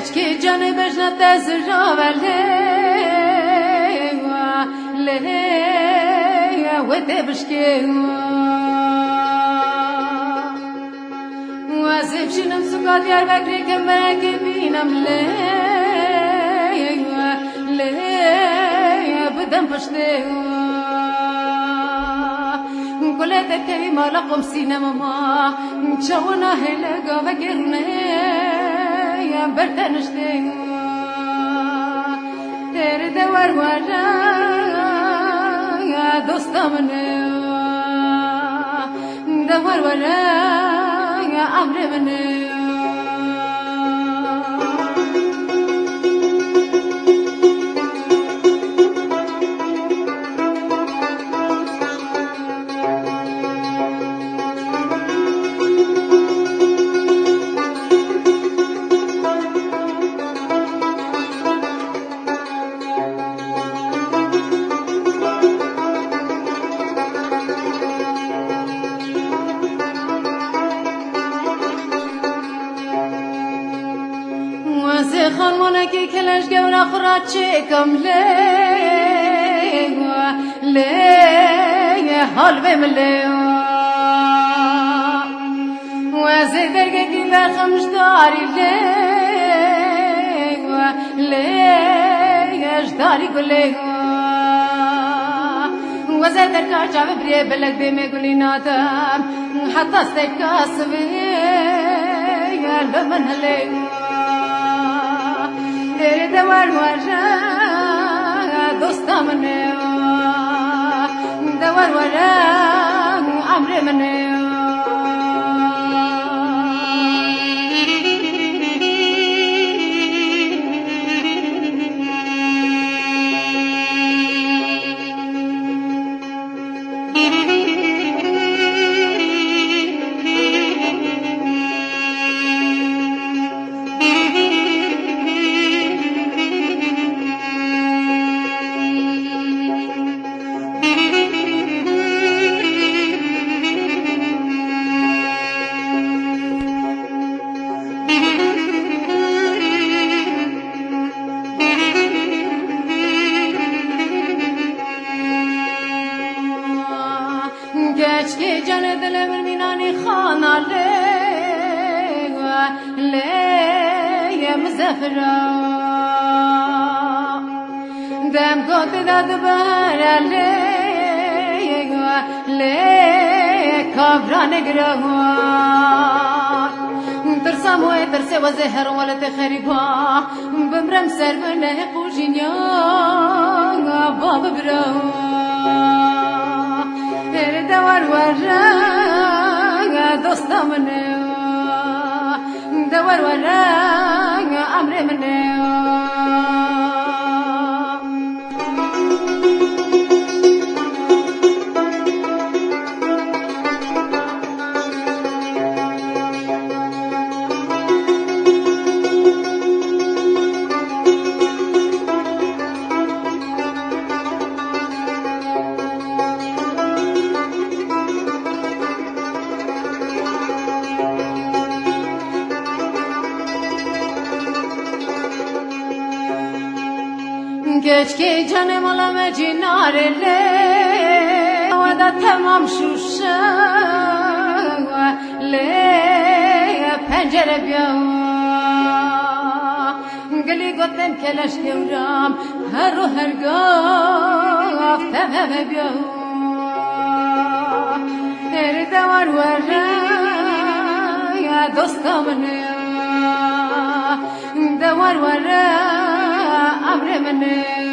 Keşke canı beşnete zırravele le ve tebşke وازبشنم سوقا دياربكر كمبرك بينم le بدم پشته كلت كلمة لقم سينما ما شونا هلقا بكرنا يا برتنشته ترد ورورا يا دوستا منه دور ورا يا أمر منه خانمانکی کلش گورا خورد چه کم لی حال بم لی و زیدرگه کی برخمش داری لی اجداری گلی و زیدر کارچا ببریه بلک بیمه گلی نادم حتی استکاسبی لمن هلی دوار ورا دوستا منه دوار ورا امر منه Keşke canı dilemin minani khana le mzafra dem kote dad bara le kabran gra ترسم و ترسه و زهر ولت خریبا بمرم سر بنه قوجینیا باب برا دوار ورا دوستا منه دوار ورا امر منه Keşke canım alame cinarele ve da tamam şuşa le pencere biya gli gotem keleş devram her gaf tamam biya her devar vara ya dostum ne devar vara amre mene